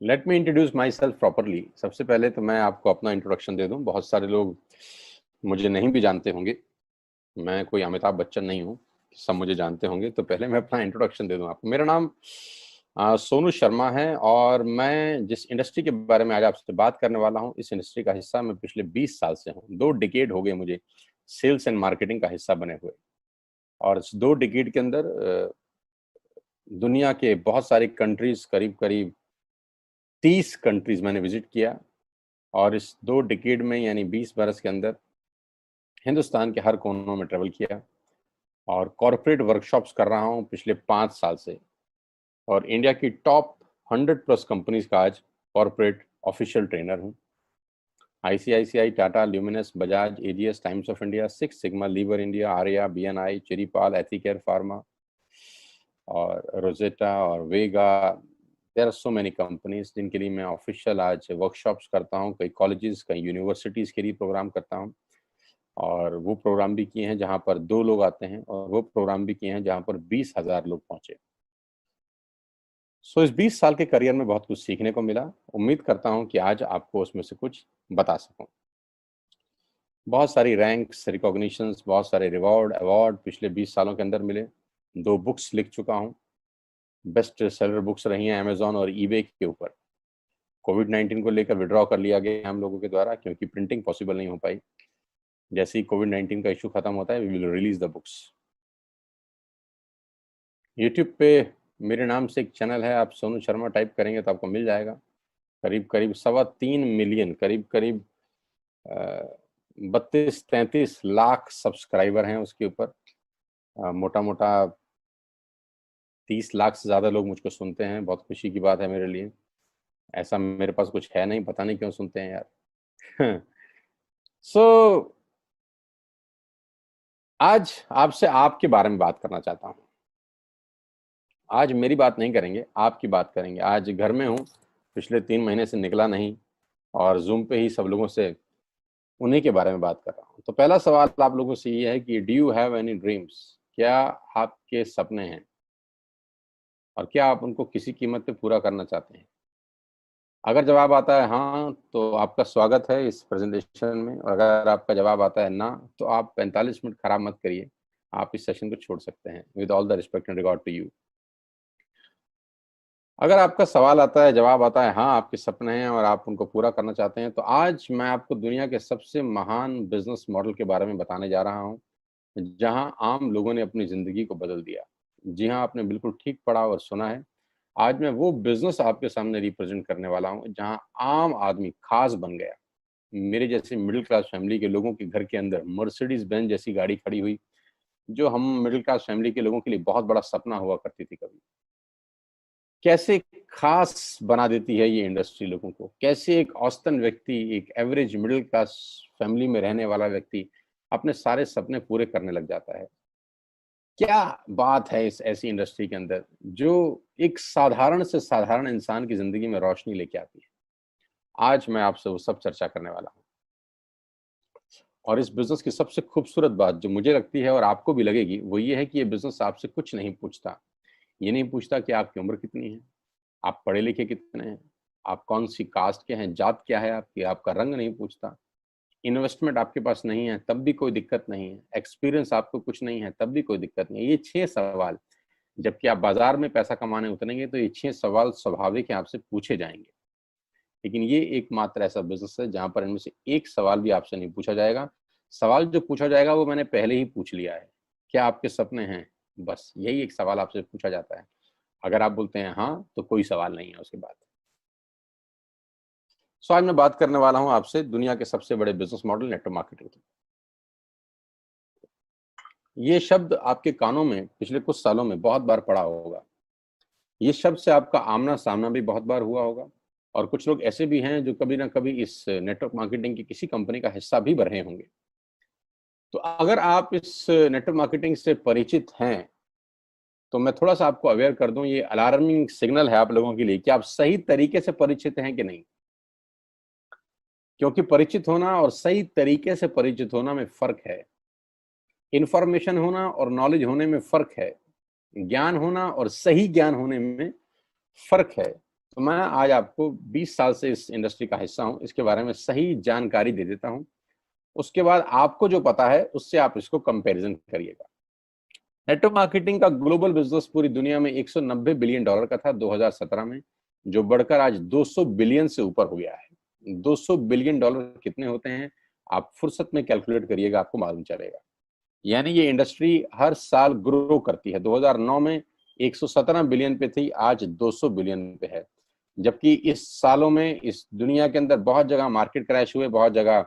Let me introduce my self properly. सबसे पहले तो मैं आपको अपना इंट्रोडक्शन दे दूं। बहुत सारे लोग मुझे नहीं भी जानते होंगे। मैं कोई अमिताभ बच्चन नहीं हूं, सब मुझे जानते होंगे। तो पहले मैं अपना इंट्रोडक्शन दे दूं आपको। मेरा नाम सोनू शर्मा है और मैं जिस इंडस्ट्री के बारे में आज आपसे बात करने वाला हूं, इस इंडस्ट्री का हिस्सा मैं पिछले 20 साल से हूं। 2 डिकेड हो गए मुझे सेल्स एंड मार्केटिंग का हिस्सा बने हुए। और इस 2 डिकेड के अंदर दुनिया के बहुत सारी कंट्रीज, करीब करीब 30 कंट्रीज मैंने विजिट किया। और इस 2 डिकेड में यानी 20 बरस के अंदर हिंदुस्तान के हर कोनों में ट्रेवल किया और कॉरपोरेट वर्कशॉप्स कर रहा हूं पिछले 5 साल से। और इंडिया की टॉप 100 प्लस कंपनीज का आज कॉरपोरेट ऑफिशियल ट्रेनर हूं। ICICI, Tata, Luminous, Bajaj, AGS, Times of India, six sigma, Lever India, Arya, BNI, चेरीपाल, एथिकेयर फार्मा और रोजेटा और Vega. There are so many companies जिनके लिए मैं ऑफिशियल आज वर्कशॉप्स करता हूं। कई कॉलेजेस, कई यूनिवर्सिटीज के लिए प्रोग्राम करता हूं। और वो प्रोग्राम भी किए हैं जहां पर 2 लोग आते हैं, और वो प्रोग्राम भी किए हैं जहां पर 20,000 लोग पहुंचे। इस 20 साल के करियर में बहुत कुछ सीखने को मिला। उम्मीद करता हूं कि आज आपको उसमें से कुछ बता सकूं। बहुत सारी रैंक्स, रिकॉग्निशंस, बहुत सारे रिवॉर्ड, अवार्ड पिछले 20 सालों के अंदर मिले। 2 बुक्स लिख चुका हूं। बेस्ट सेलर बुक्स रही हैं अमेजॉन और ईबे के ऊपर। कोविड-19 को लेकर विड्रॉ कर लिया गया हम लोगों के द्वारा, क्योंकि प्रिंटिंग पॉसिबल नहीं हो पाई। जैसे ही कोविड-19 का इशू खत्म होता है, we will release the books. YouTube पे मेरे नाम से एक चैनल है, आप सोनू शर्मा टाइप करेंगे तो आपको मिल जाएगा। करीब करीब 3.25 मिलियन, करीब करीब 32-33 लाख सब्सक्राइबर हैं उसके ऊपर। मोटा मोटा 30 लाख से ज़्यादा लोग मुझको सुनते हैं। बहुत खुशी की बात है मेरे लिए। ऐसा मेरे पास कुछ है नहीं, पता नहीं क्यों सुनते हैं यार। सो आज आपसे आपके बारे में बात करना चाहता हूँ। आज मेरी बात नहीं करेंगे, आपकी बात करेंगे। आज घर में हूँ, पिछले 3 महीने से निकला नहीं और जूम पे ही सब लोगों से उन्हीं के बारे में बात कर रहा हूँ। तो पहला सवाल आप लोगों से ये है कि do you have any dreams? क्या आपके सपने हैं और क्या आप उनको किसी कीमत पे पूरा करना चाहते हैं? अगर जवाब आता है हाँ, तो आपका स्वागत है इस प्रेजेंटेशन में। और अगर आपका जवाब आता है ना, तो आप 45 मिनट खराब मत करिए, आप इस सेशन को छोड़ सकते हैं। With all the respect and regard to you. अगर आपका सवाल आता है, जवाब आता है हाँ, आपके सपने हैं और आप उनको पूरा करना चाहते हैं, तो आज मैं आपको दुनिया के सबसे महान बिजनेस मॉडल के बारे में बताने जा रहा हूँ, जहां आम लोगों ने अपनी जिंदगी को बदल दिया। जी हाँ, आपने बिल्कुल ठीक पढ़ा और सुना है। आज मैं वो बिजनेस आपके सामने रिप्रेजेंट करने वाला हूँ जहां आम आदमी खास बन गया। मेरे जैसे मिडिल क्लास फैमिली के लोगों के घर के अंदर मर्सिडीज बेंज जैसी गाड़ी खड़ी हुई, जो हम मिडिल क्लास फैमिली के लोगों के लिए बहुत बड़ा सपना हुआ करती थी कभी। कैसे खास बना देती है ये इंडस्ट्री लोगों को। कैसे एक औसतन व्यक्ति, एक एवरेज मिडिल क्लास फैमिली में रहने वाला व्यक्ति अपने सारे सपने पूरे करने लग जाता है। क्या बात है इस ऐसी इंडस्ट्री के अंदर जो एक साधारण से साधारण इंसान की जिंदगी में रोशनी लेके आती है। आज मैं आपसे वो सब चर्चा करने वाला हूँ। और इस बिजनेस की सबसे खूबसूरत बात जो मुझे लगती है और आपको भी लगेगी, वो ये है कि ये बिजनेस आपसे कुछ नहीं पूछता। ये नहीं पूछता कि आपकी उम्र कितनी है, आप पढ़े लिखे कितने हैं, आप कौन सी कास्ट के हैं, जात क्या है आपकी, आपका रंग नहीं पूछता। इन्वेस्टमेंट आपके पास नहीं है तब भी कोई दिक्कत नहीं है। एक्सपीरियंस आपको कुछ नहीं है तब भी कोई दिक्कत नहीं है। ये 6 सवाल, जबकि आप बाजार में पैसा कमाने उतरेंगे तो ये 6 सवाल स्वाभाविक है आपसे पूछे जाएंगे। लेकिन ये एकमात्र ऐसा बिजनेस है जहां पर इनमें से एक सवाल भी आपसे नहीं पूछा जाएगा। सवाल जो पूछा जाएगा वो मैंने पहले ही पूछ लिया है। क्या आपके सपने हैं? बस यही एक सवाल आपसे पूछा जाता है। अगर आप बोलते हैं हाँ, तो कोई सवाल नहीं है उसके बाद। आज मैं बात करने वाला हूं आपसे दुनिया के सबसे बड़े बिजनेस मॉडल नेटवर्क मार्केटिंग की। ये शब्द आपके कानों में पिछले कुछ सालों में बहुत बार पड़ा होगा। ये शब्द से आपका आमना सामना भी बहुत बार हुआ होगा। और कुछ लोग ऐसे भी हैं जो कभी ना कभी इस नेटवर्क मार्केटिंग की किसी कंपनी का हिस्सा भी बने होंगे। तो अगर आप इस नेटवर्क मार्केटिंग से परिचित हैं, तो मैं थोड़ा सा आपको अवेयर कर दूं, ये अलार्मिंग सिग्नल है आप लोगों के लिए कि आप सही तरीके से परिचित हैं कि नहीं। क्योंकि परिचित होना और सही तरीके से परिचित होना में फर्क है। इंफॉर्मेशन होना और नॉलेज होने में फर्क है। ज्ञान होना और सही ज्ञान होने में फर्क है। तो मैं आज आपको 20 साल से इस इंडस्ट्री का हिस्सा हूं, इसके बारे में सही जानकारी दे देता हूं। उसके बाद आपको जो पता है उससे आप इसको कंपैरिजन करिएगा। नेटवर्क मार्केटिंग का ग्लोबल बिजनेस पूरी दुनिया में 190 बिलियन डॉलर का था 2017 में, जो बढ़कर आज 200 बिलियन से ऊपर हो गया है। 200 बिलियन डॉलर कितने होते हैं, आप फुर्सत में कैलकुलेट करिएगा, आपको मालूम चलेगा। यानी ये इंडस्ट्री हर साल ग्रो करती है। 2009 में 117 बिलियन पे थी, आज 200 बिलियन पे है। जबकि इस सालों में इस दुनिया के अंदर बहुत जगह मार्केट क्रैश हुए, बहुत जगह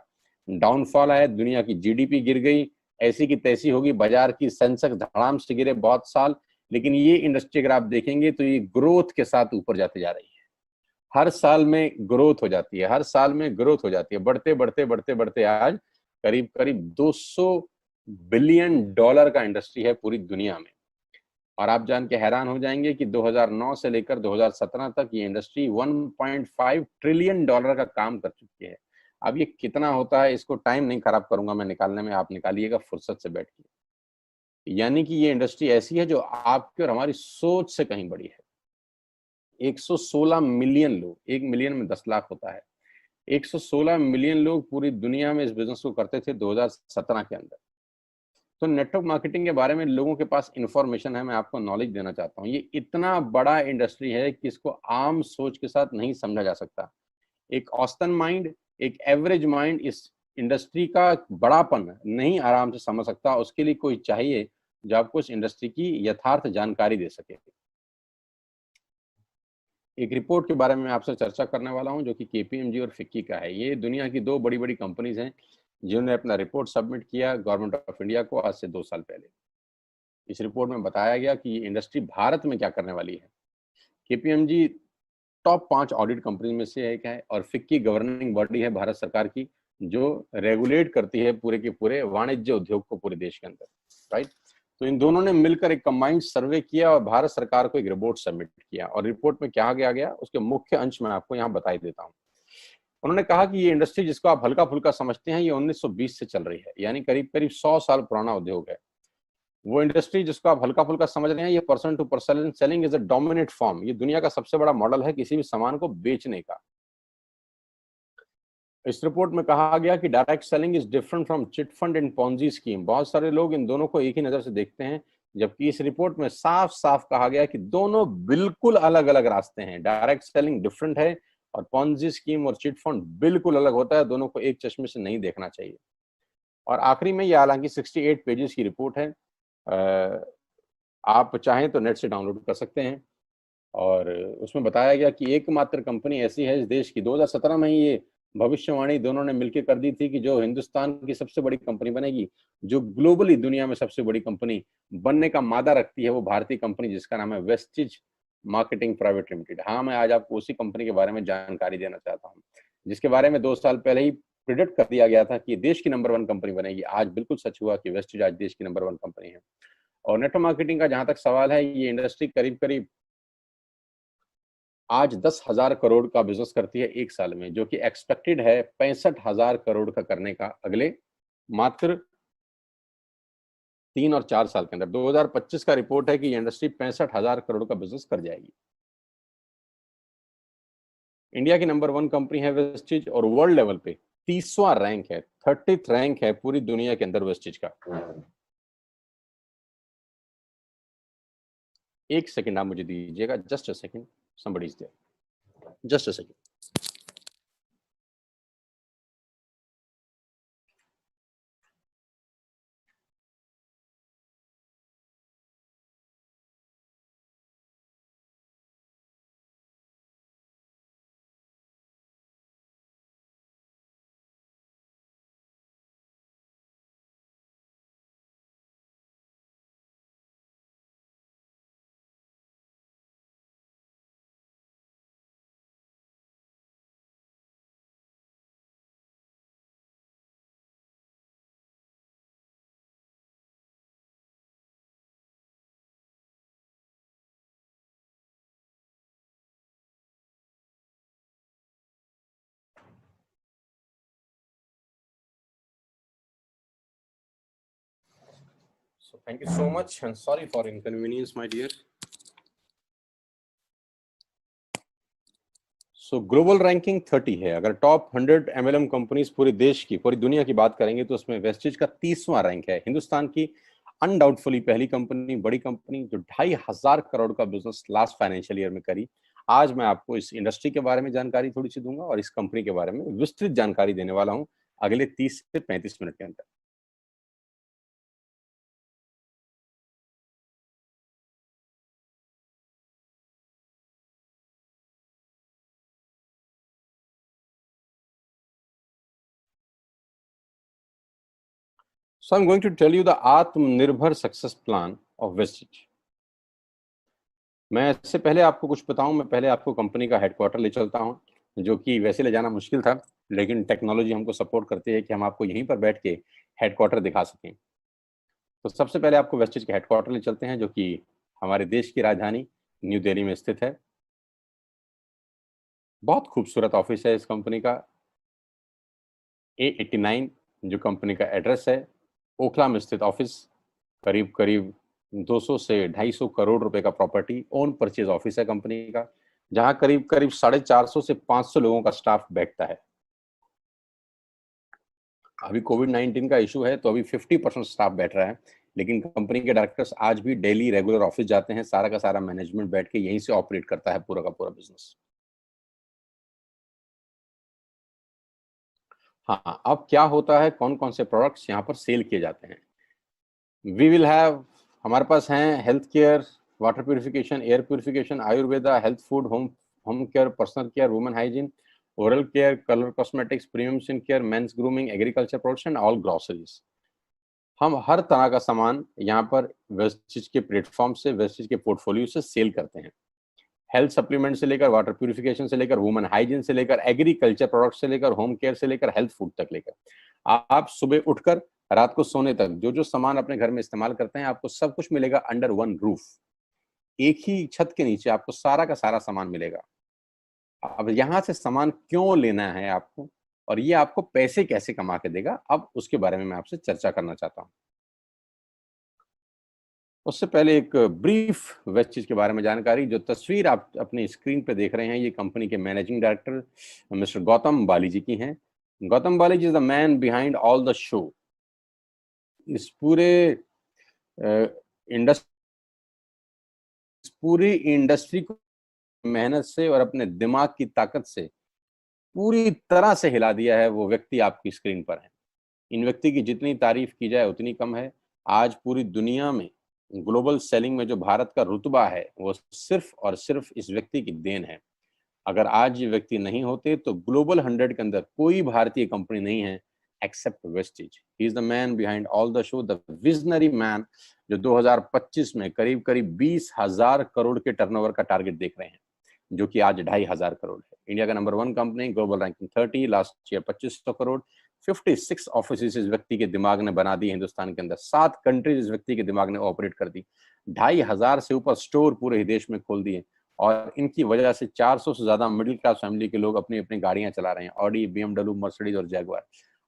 डाउनफॉल आया, दुनिया की जीडीपी गिर गई, ऐसी की तैसी होगी, बाजार की सेंसेक्स धड़ाम से गिरे बहुत साल। लेकिन ये इंडस्ट्री अगर आप देखेंगे तो ये ग्रोथ के साथ ऊपर जाते जा रही है। हर साल में ग्रोथ हो जाती है, हर साल में ग्रोथ हो जाती है, बढ़ते बढ़ते बढ़ते बढ़ते आज करीब करीब 200 बिलियन डॉलर का इंडस्ट्री है पूरी दुनिया में। और आप जान के हैरान हो जाएंगे कि 2009 से लेकर 2017 तक ये इंडस्ट्री 1.5 ट्रिलियन डॉलर का काम कर चुकी है। अब ये कितना होता है, इसको टाइम नहीं खराब करूंगा मैं निकालने में, आप निकालिएगा फुर्सत से बैठ के। यानी कि ये इंडस्ट्री ऐसी है जो आपके और हमारी सोच से कहीं बड़ी है। 116 मिलियन लोग, 1 मिलियन में 10 लाख होता है, 116 मिलियन लोग पूरी दुनिया में इस बिजनेस को करते थे 2017 के अंदर। तो नेटवर्क मार्केटिंग के बारे में लोगों के पास इंफॉर्मेशन है, मैं आपको नॉलेज देना चाहता हूँ। ये इतना बड़ा इंडस्ट्री है कि इसको आम सोच के साथ नहीं समझा जा सकता। एक औसतन माइंड, एक एवरेज माइंड इस इंडस्ट्री का बड़ापन नहीं आराम से समझ सकता। उसके लिए कोई चाहिए जो आपको इस इंडस्ट्री की यथार्थ जानकारी दे सके। एक रिपोर्ट के बारे में मैं आपसे चर्चा करने वाला हूं जो कि केपीएमजी और फिक्की का है। ये दुनिया की दो बड़ी बड़ी कंपनीज हैं जिन्होंने अपना रिपोर्ट सबमिट किया गवर्नमेंट ऑफ इंडिया को आज से 2 साल पहले। इस रिपोर्ट में बताया गया कि ये इंडस्ट्री भारत में क्या करने वाली है। केपीएमजी टॉप 5 ऑडिट कंपनी में से एक है और फिक्की गवर्निंग बॉडी है भारत सरकार की, जो रेगुलेट करती है पूरे के पूरे वाणिज्य उद्योग को पूरे देश के अंदर, राइट। तो इन दोनों ने मिलकर एक कंबाइंड सर्वे किया और भारत सरकार को एक रिपोर्ट सबमिट किया। और रिपोर्ट में क्या गया उसके मुख्य अंश में आपको यहाँ बताई देता हूँ। उन्होंने कहा कि ये इंडस्ट्री जिसको आप हल्का फुल्का समझते हैं, ये 1920 से चल रही है, यानी करीब करीब 100 साल पुराना उद्योग है। वो इंडस्ट्री जिसको आप हल्का फुल्का समझ रहे हैं, ये person to person selling is a dominate form. ये दुनिया का सबसे बड़ा मॉडल है किसी भी सामान को बेचने का। इस रिपोर्ट में कहा गया कि direct selling is different from chit fund and Ponzi scheme. बहुत सारे लोग इन दोनों को एक ही नजर से देखते हैं, जबकि इस रिपोर्ट में साफ साफ कहा गया कि दोनों बिल्कुल अलग अलग रास्ते हैं। डायरेक्ट सेलिंग डिफरेंट है और पॉन्जी स्कीम और चिट फंड बिल्कुल अलग होता है। दोनों को एक चश्मे से नहीं देखना चाहिए। और आखिरी में ये हालांकि 68 पेजेस की रिपोर्ट है, आप चाहें तो नेट से डाउनलोड कर सकते हैं। और उसमें बताया गया कि एकमात्र कंपनी ऐसी है इस देश की, 2017 में ही ये भविष्यवाणी दोनों ने मिलकर कर दी थी कि जो हिंदुस्तान की सबसे बड़ी कंपनी बनेगी, जो ग्लोबली दुनिया में सबसे बड़ी कंपनी बनने का मादा रखती है, वो भारतीय कंपनी जिसका नाम है वेस्टिज मार्केटिंग प्राइवेट लिमिटेड। हाँ, मैं आज आपको उसी कंपनी के बारे में जानकारी देना चाहता हूँ, जिसके बारे में 2 साल पहले ही प्रिडिक्ट कर दिया गया था कि देश की नंबर 1 कंपनी बनेगी। आज बिल्कुल सच हुआ कि वेस्टिज आज देश की नंबर 1 कंपनी है। और नेटवर्क मार्केटिंग का जहां तक सवाल है, ये इंडस्ट्री करीब करीब आज 10,000 करोड़ का बिजनेस करती है एक साल में, जो कि एक्सपेक्टेड है 65,000 करोड़ का करने का अगले मात्र 3 और 4 साल के अंदर। 2025 का रिपोर्ट है कि ये इंडस्ट्री 65,000 करोड़ का बिजनेस कर जाएगी। इंडिया की नंबर 1 कंपनी है वेस्टिज और वर्ल्ड लेवल पे 30वां रैंक है, 30th रैंक है पूरी दुनिया के अंदर वेस्टिज का। एक सेकंड आप मुझे दीजिएगा, just a second, somebody is there, just a second। So thank you so much and sorry for inconvenience, my dear। So global ranking 30 है। अगर टॉप 100 एमएलएम कंपनीज पूरे देश की, पूरी दुनिया की बात करेंगे तो उसमें वेस्टिज का 30वां रैंक है। हिंदुस्तान की अनडाउटफुली पहली कंपनी, बड़ी कंपनी जो 2,500 करोड़ का बिजनेस लास्ट फाइनेंशियल ईयर में करी। आज मैं आपको इस इंडस्ट्री के बारे में जानकारी थोड़ी सी दूंगा और इस कंपनी के बारे में विस्तृत जानकारी देने वाला हूं अगले 30 से 35 मिनट के अंदर। So I'm going to tell you the आत्मनिर्भर सक्सेस प्लान ऑफ वेस्टिज। मैं इससे पहले आपको कुछ बताऊं, मैं पहले आपको कंपनी का हेडक्वार्टर ले चलता हूं, जो कि वैसे ले जाना मुश्किल था, लेकिन टेक्नोलॉजी हमको सपोर्ट करती है कि हम आपको यहीं पर बैठ के हेडक्वार्टर दिखा सकें। तो सबसे पहले आपको वेस्टिज के हेडक्वार्टर ले चलते हैं, जो कि हमारे देश की राजधानी न्यू दिल्ली में स्थित है। बहुत खूबसूरत ऑफिस है इस कंपनी का। A89 जो कंपनी का एड्रेस है, ओखला में स्थित ऑफिस। करीब करीब 200 से 250 करोड़ रुपए का प्रॉपर्टी ओन परचेज ऑफिस है कंपनी का, जहां करीब करीब 450 से 500 लोगों का स्टाफ बैठता है। अभी कोविड-19 का इशू है तो अभी 50% स्टाफ बैठ रहा है, लेकिन कंपनी के डायरेक्टर्स आज भी डेली रेगुलर ऑफिस जाते हैं। सारा का सारा मैनेजमेंट बैठ के यहीं से ऑपरेट करता है पूरा का पूरा बिजनेस। हाँ, अब क्या होता है, कौन कौन से प्रोडक्ट्स यहाँ पर सेल किए जाते हैं। वी विल हैव, हमारे पास हैं health care, water purification, air purification, Ayurveda, health food, home home care, personal care, women hygiene, oral care, colour cosmetics, premium skin care, mains grooming, agriculture products and all groceries. हम हर तरह का सामान यहाँ पर Vestige के platform से, Vestige के portfolio से सेल करते हैं। हेल्थ सप्लीमेंट से लेकर, वाटर प्यूरिफिकेशन से लेकर, वुमेन हाइजीन से लेकर, एग्रीकल्चर प्रोडक्ट से लेकर, होम केयर से लेकर, हेल्थ फूड तक लेकर, आप सुबह उठकर रात को सोने तक जो जो सामान अपने घर में इस्तेमाल करते हैं, आपको सब कुछ मिलेगा अंडर वन रूफ। एक ही छत के नीचे आपको सारा का सारा सामान मिलेगा। अब यहाँ से सामान क्यों लेना है आपको, और ये आपको पैसे कैसे कमा के देगा, अब उसके बारे में मैं आपसे चर्चा करना चाहता हूँ। उससे पहले एक ब्रीफ वेस्टिज के बारे में जानकारी। जो तस्वीर आप अपनी स्क्रीन पे देख रहे हैं, ये कंपनी के managing director mister Gautam Bali ji की हैं। Gautam Bali ji is the man behind all the show. इस पूरे इंडस्ट्री, पूरी इंडस्ट्री को मेहनत से और अपने दिमाग की ताकत से पूरी तरह से हिला दिया है, वो व्यक्ति आपकी स्क्रीन पर है। इन व्यक्ति की जितनी तारीफ की जाए उतनी कम है। आज पूरी दुनिया में ग्लोबल सेलिंग में जो भारत का रुतबा है, वो सिर्फ और सिर्फ इस व्यक्ति की देन है। अगर आज ये व्यक्ति नहीं होते तो ग्लोबल 100 के अंदर कोई भारतीय कंपनी नहीं है except Vestige. He is the man behind all the show, the visionary man, जो 2025 में करीब करीब 20,000 करोड़ के टर्नओवर का टारगेट देख रहे हैं, जो कि आज 2,500 करोड़ है। इंडिया का number 1 company, global ranking 30, last year 2500 crore. 56 office इस व्यक्ति के दिमाग ने बना दी हिंदुस्तान के अंदर। 7 कंट्रीज इस व्यक्ति के दिमाग ने ऑपरेट कर दी। 2,500 से ऊपर स्टोर पूरे देश में खोल दिए, और इनकी वजह से 400 से ज्यादा मिडिल क्लास फैमिली के लोग अपनी अपनी गाड़ियां चला रहे हैं, ऑडी, बीएमडब्ल्यू, मर्सिडीज और जैगुआर।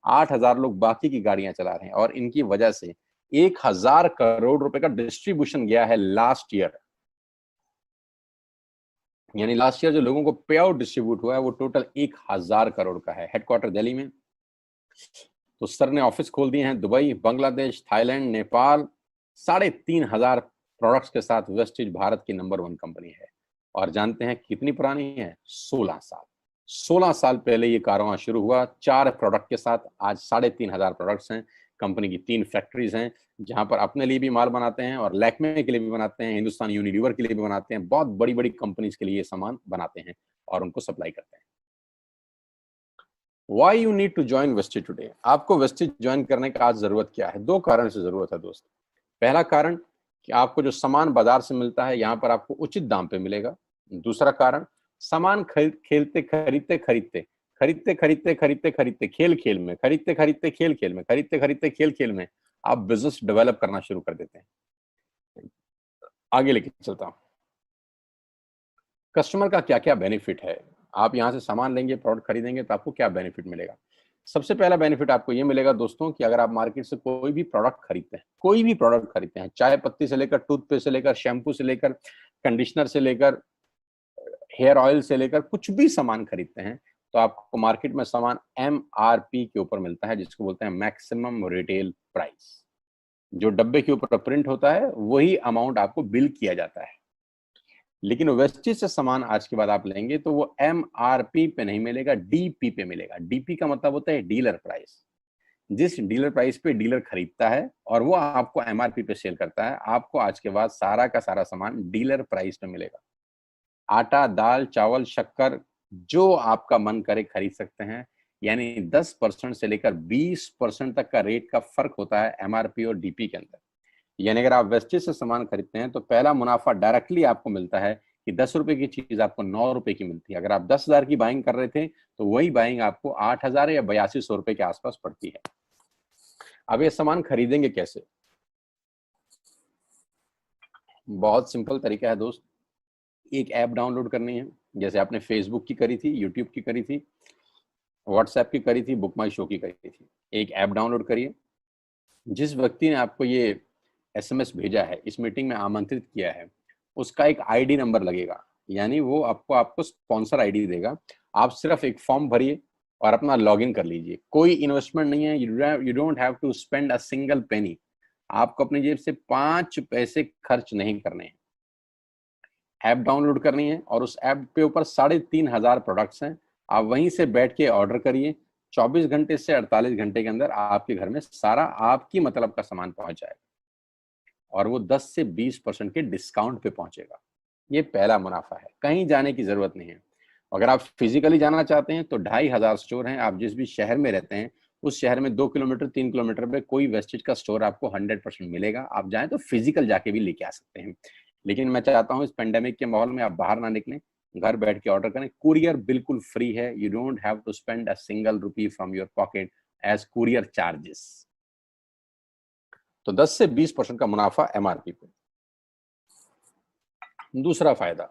8,000 लोग बाकी की गाड़ियां चला रहे हैं, और इनकी वजह से 1,000 करोड़ रुपए का डिस्ट्रीब्यूशन गया है लास्ट ईयर। यानी लास्ट ईयर जो लोगों को पे आउट डिस्ट्रीब्यूट हुआ है, वो टोटल 1,000 करोड़ का है। हेडक्वार्टर दिल्ली में। तो सर ने ऑफिस खोल दिए हैं Dubai, Bangladesh, Thailand, Nepal. 3,500 products के साथ वेस्टिज भारत की नंबर 1 कंपनी है। और जानते हैं कितनी पुरानी है? 16 साल। 16 साल पहले ये कारवां शुरू हुआ 4 प्रोडक्ट के साथ। आज 3,500 प्रोडक्ट्स हैं। कंपनी की 3 फैक्ट्रीज हैं, जहां पर अपने लिए भी माल बनाते हैं और लैक्मे के लिए भी बनाते हैं, हिंदुस्तान यूनिलीवर के लिए भी बनाते हैं। बहुत बड़ी बड़ी कंपनीज के लिए ये सामान बनाते हैं और उनको सप्लाई करते हैं। Why you need to join Vestige today. आपको वेस्टिज ज्वाइन करने का आज जरूरत क्या है? 2 कारण से जरूरत है दोस्त। पहला कारण कि आपको जो सामान बाजार से मिलता है, यहाँ पर आपको उचित दाम पे मिलेगा। दूसरा कारण, सामान खरीदते खरीदते खरीदते खरीदते खरीदते खरीदते खरीदते खेल खेल में, खरीदते खरीदते खेल खेल में, खरीदते खरीदते खेल खेल में आप बिजनेस डेवलप करना शुरू कर देते हैं। आगे लेके चलता हूँ। कस्टमर का क्या क्या बेनिफिट है। आप यहाँ से सामान लेंगे, प्रोडक्ट खरीदेंगे, तो आपको क्या बेनिफिट मिलेगा? सबसे पहला बेनिफिट आपको ये मिलेगा दोस्तों कि अगर आप मार्केट से कोई भी प्रोडक्ट खरीदते हैं, कोई भी प्रोडक्ट खरीदते हैं, चाय पत्ती से लेकर, टूथपेस्ट से लेकर, शैम्पू से लेकर, कंडीशनर से लेकर, हेयर ऑयल से लेकर कुछ भी सामान खरीदते हैं तो आपको मार्केट में सामान MRP के ऊपर मिलता है, जिसको बोलते हैं मैक्सिमम रिटेल प्राइस। जो डब्बे के ऊपर प्रिंट होता है वही अमाउंट आपको बिल किया जाता है। लेकिन वेस्टेज से सामान आज के बाद आप लेंगे तो वो MRP पे नहीं मिलेगा, DP पे मिलेगा। DP का मतलब होता है डीलर प्राइस। जिस डीलर प्राइस पे डीलर खरीदता है और वो आपको MRP पे सेल करता है, आपको आज के बाद सारा का सारा सामान डीलर प्राइस पे मिलेगा। आटा, दाल, चावल, शक्कर जो आपका मन करे खरीद सकते हैं। यानी 10% से लेकर 20% तक का रेट का फर्क होता है MRP और DP के अंदर। यानी अगर आप वेस्टेज से सामान खरीदते हैं तो पहला मुनाफा डायरेक्टली आपको मिलता है कि 10 रुपए की चीज आपको 9 रुपए की मिलती है। अगर आप 10,000 की बाइंग कर रहे थे तो वही बाइंग आपको 8,000 या 8200 रुपए के आसपास पड़ती है। अब ये सामान खरीदेंगे कैसे? बहुत सिंपल तरीका है दोस्त। एक ऐप डाउनलोड करनी है, जैसे आपने फेसबुक की करी थी, यूट्यूब की करी थी, व्हाट्सएप की करी थी, बुक माई शो की करी थी। एक ऐप डाउनलोड करिए। जिस व्यक्ति ने आपको ये SMS भेजा है, इस मीटिंग में आमंत्रित किया है, उसका एक ID नंबर लगेगा। यानी वो आपको स्पॉन्सर ID देगा। आप सिर्फ एक फॉर्म भरिए और अपना लॉगिन कर लीजिए। कोई इन्वेस्टमेंट नहीं है, you don't have to spend a single penny. आपको अपनी जेब से 5 पैसे खर्च नहीं करने हैं। ऐप डाउनलोड करनी है और उस ऐप पे ऊपर 3,500 प्रोडक्ट्स हैं। आप वहीं से बैठ के ऑर्डर करिए। 24 घंटे से 48 घंटे के अंदर आपके घर में सारा आपकी मतलब का सामान पहुंच जाएगा और वो 10 से 20% के डिस्काउंट पे पहुंचेगा। ये पहला मुनाफा है, कहीं जाने की जरूरत नहीं है। अगर आप फिजिकली जाना चाहते हैं तो 2,500 स्टोर हैं। आप जिस भी शहर में रहते हैं उस शहर में 2 किलोमीटर 3 किलोमीटर पे कोई वेस्टेज का स्टोर आपको 100% मिलेगा। आप जाएं तो फिजिकल जाके भी लेके आ सकते हैं। लेकिन मैं चाहता हूं इस पेंडेमिक के माहौल में आप बाहर ना निकलें, घर बैठ के ऑर्डर करें। कुरियर बिल्कुल फ्री है। You don't have to spend a single rupee from your pocket as courier charges. तो 10 से 20% का मुनाफा MRP पे। दूसरा फायदा,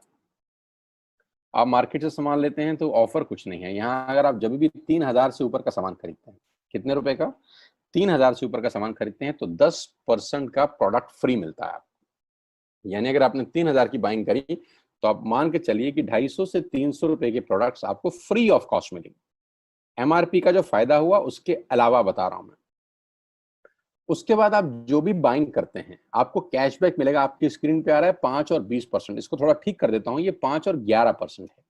आप मार्केट से सामान लेते हैं तो ऑफर कुछ नहीं है यहाँ। अगर आप जब भी 3,000 से ऊपर का सामान खरीदते हैं, कितने रुपए का? 3,000 से ऊपर का सामान खरीदते हैं तो 10% का प्रोडक्ट फ्री मिलता है आपको। यानी अगर आपने 3,000 की बाइंग करी तो आप मान के चलिए कि 250 से 300 रुपए के प्रोडक्ट्स आपको फ्री ऑफ कॉस्ट मिलेंगे। MRP का जो फायदा हुआ उसके अलावा बता रहा हूं मैं। उसके बाद आप जो भी बाइंग करते हैं आपको कैशबैक मिलेगा। आपकी स्क्रीन पे आ रहा है 5 और 20%। इसको थोड़ा ठीक कर देता हूं, ये 5 और 11% है।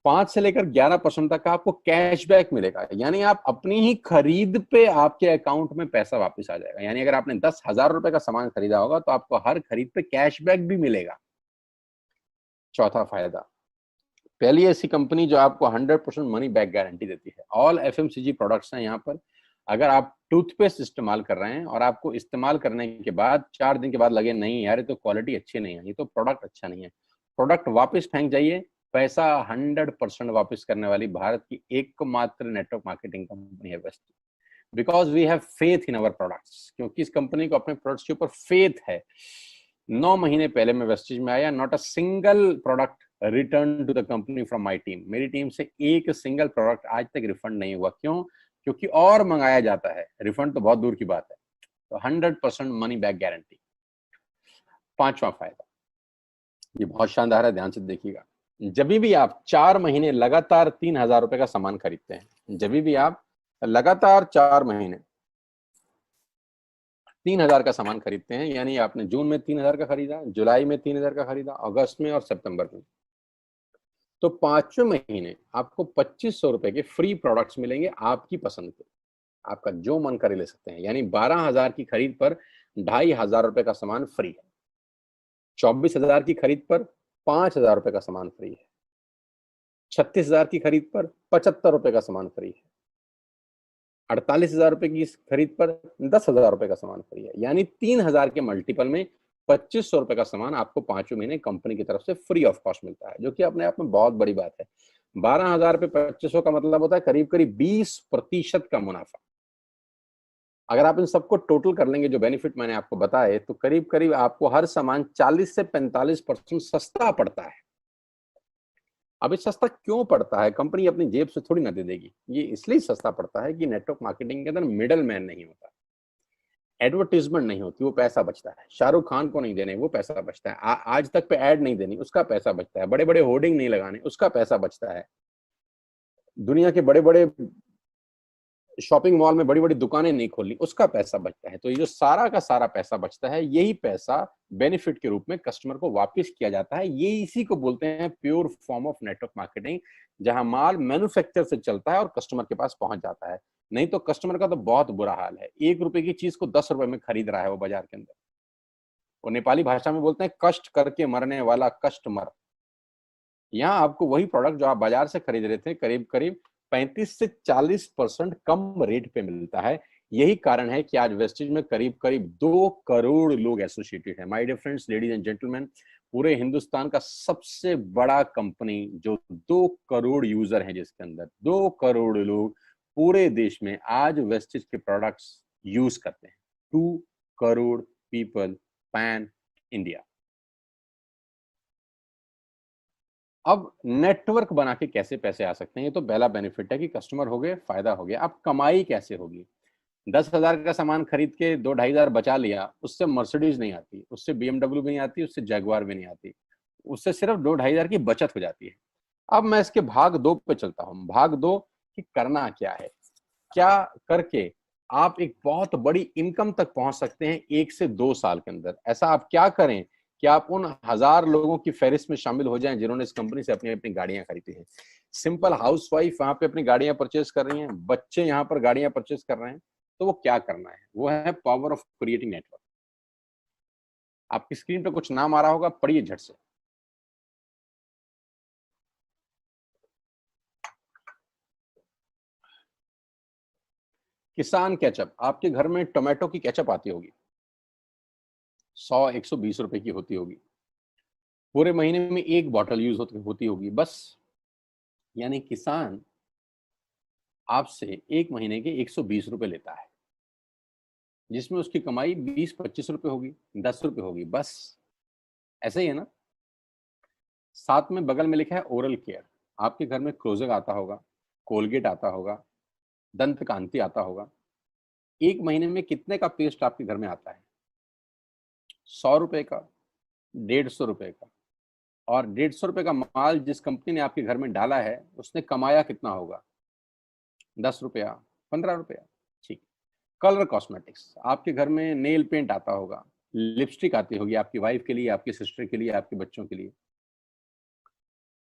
5 से लेकर 11% तक का आपको कैशबैक मिलेगा। यानी आप अपनी ही खरीद पे आपके अकाउंट में पैसा वापस आ जाएगा। यानी अगर आपने 10,000 रुपए का सामान खरीदा होगा तो आपको हर खरीद पे कैशबैक भी मिलेगा। चौथा फायदा, पहली ऐसी कंपनी जो आपको 100% मनी बैक गारंटी देती है। ऑल FMCG प्रोडक्ट्स हैं यहाँ पर। अगर आप टूथपेस्ट इस्तेमाल कर रहे हैं और आपको इस्तेमाल करने के बाद 4 दिन के बाद लगे नहीं यार ये तो क्वालिटी अच्छी नहीं है, ये तो प्रोडक्ट अच्छा नहीं है, प्रोडक्ट वापस फेंक जाइए। पैसा 100% वापस करने वाली भारत की एकमात्र नेटवर्क मार्केटिंग कंपनी है Vestige. Because we have faith in our products. क्योंकि इस कंपनी को अपने प्रोडक्ट्स के ऊपर फेथ है। 9 महीने पहले मैं वेस्टेज में आया, not a single product return to the company from my team. मेरी टीम से एक सिंगल प्रोडक्ट आज तक रिफंड नहीं हुआ। क्यों? क्योंकि और मंगाया जाता है, रिफंड तो बहुत दूर की बात है। तो 100% मनी बैक गारंटी। पांचवा फायदा, ये बहुत शानदार है, ध्यान से देखिएगा। जब भी आप 4 महीने लगातार 3,000 रुपए का सामान खरीदते हैं, जब भी आप लगातार 4 महीने 3,000 का सामान खरीदते हैं, यानी आपने जून में 3,000 का खरीदा, जुलाई में 3,000 का खरीदा, अगस्त में और सितंबर में, तो 5वें महीने आपको 2,500 रुपए के फ्री प्रोडक्ट्स मिलेंगे आपकी पसंद के। आपका जो मन करे ले सकते हैं। यानी 12,000 की खरीद पर 2,500 रुपए का सामान फ्री है। 24,000 की खरीद पर 5,000 रुपए का सामान फ्री है। 36,000 की खरीद पर 75 रुपए का सामान फ्री है। 48,000 रुपए की खरीद पर 10,000 रुपए का सामान फ्री है। यानी 3,000 के मल्टीपल में 2,500 रुपए का सामान आपको 5वें महीने कंपनी की तरफ से फ्री ऑफ कॉस्ट मिलता है, जो कि अपने आप में बहुत बड़ी बात है। 12,000 पे 2,500 का मतलब होता है करीब करीब 20% का मुनाफा। अगर आप इन सबको टोटल कर लेंगे जो बेनिफिट मैंने आपको बताए, तो करीब करीब आपको हर सामान 40 से 45% सस्ता पड़ता है। अब ये सस्ता क्यों पड़ता है? कंपनी अपनी जेब से थोड़ी ना दे देगी। ये इसलिए सस्ता पड़ता है कि नेटवर्क मार्केटिंग के अंदर मिडल मैन नहीं होता। एडवर्टीजमेंट नहीं होती, वो पैसा बचता है। शाहरुख खान को नहीं देने, वो पैसा बचता है। आज तक पे ऐड नहीं देनी, उसका पैसा बचता है। बड़े बड़े होर्डिंग नहीं लगाने, उसका पैसा बचता है। दुनिया के बड़े बड़े शॉपिंग मॉल में बड़ी बड़ी दुकानें नहीं खोलनी, उसका पैसा बचता है। तो ये जो सारा का सारा पैसा बचता है, यही पैसा बेनिफिट के रूप में कस्टमर को वापस किया जाता है। ये इसी को बोलते हैं pure form of network marketing, जहां माल मैन्युफैक्चर से चलता है और कस्टमर के पास पहुंच जाता है। नहीं तो कस्टमर का तो बहुत बुरा हाल है, 1 रुपए की चीज को 10 रुपए में खरीद रहा है वो बाजार के अंदर। वो नेपाली भाषा में बोलते हैं कष्ट करके मरने वाला कस्टमर। यहाँ आपको वही प्रोडक्ट जो आप बाजार से खरीद रहे थे, करीब करीब 35 से 40% कम रेट पे मिलता है। यही कारण है कि आज वेस्टेज में करीब करीब 2 करोड़ लोग एसोसिएटेड है। My dear friends, ladies and gentleman, पूरे हिंदुस्तान का सबसे बड़ा कंपनी जो 2 करोड़ यूजर हैं, जिसके अंदर 2 करोड़ लोग पूरे देश में आज वेस्टेज के प्रोडक्ट्स यूज करते हैं। 2 करोड़ पीपल पैन इंडिया। अब नेटवर्क बना के कैसे पैसे आ सकते हैं, ये तो पहला बेनिफिट है कि कस्टमर हो गए, फायदा हो गया। अब कमाई कैसे होगी? 10,000 का सामान खरीद के 2-2,500 बचा लिया, उससे मर्सिडीज नहीं आती, उससे BMW भी नहीं आती, उससे जैगवार भी नहीं आती, उससे सिर्फ 2-2,500 की बचत हो जाती है। अब मैं इसके भाग 2 पे चलता हूँ। भाग 2 कि करना क्या है, क्या करके आप एक बहुत बड़ी इनकम तक पहुंच सकते हैं 1 से 2 साल के अंदर। ऐसा आप क्या करें कि आप उन 1000 लोगों की फहरिस्त में शामिल हो जाएं जिन्होंने इस कंपनी से अपनी अपनी गाड़ियां खरीदी हैं। सिंपल हाउसवाइफ वहां पे अपनी गाड़ियां परचेज कर रही हैं, बच्चे यहाँ पर गाड़ियां परचेज कर रहे हैं। तो वो क्या करना है? वो है पावर ऑफ क्रिएटिंग नेटवर्क। आपकी स्क्रीन पे कुछ नाम आ रहा होगा, पढ़िए झट से। किसान केचप। आपके घर में टोमेटो की केचप आती होगी, 100-120 रुपए की होती होगी। पूरे महीने में 1 बॉटल यूज होती होगी बस। यानी किसान आपसे 1 महीने के 120 रुपए लेता है, जिसमें उसकी कमाई 20-25 रुपए होगी, 10 रुपए होगी बस। ऐसे ही है ना? साथ में बगल में लिखा है ओरल केयर। आपके घर में क्लोजर आता होगा, कोलगेट आता होगा, दंत कांति आता होगा। 1 महीने में कितने का पेस्ट आपके घर में आता है? 100 रुपए का, 150 रुपए का। और 150 रुपए का माल जिस कंपनी ने आपके घर में डाला है, उसने कमाया कितना होगा? 10 रुपया, 15 रुपया। ठीक। Colour cosmetics. आपके घर में नेल पेंट आता होगा, लिपस्टिक आती होगी आपकी वाइफ के लिए, आपकी सिस्टर के लिए, आपके बच्चों के लिए।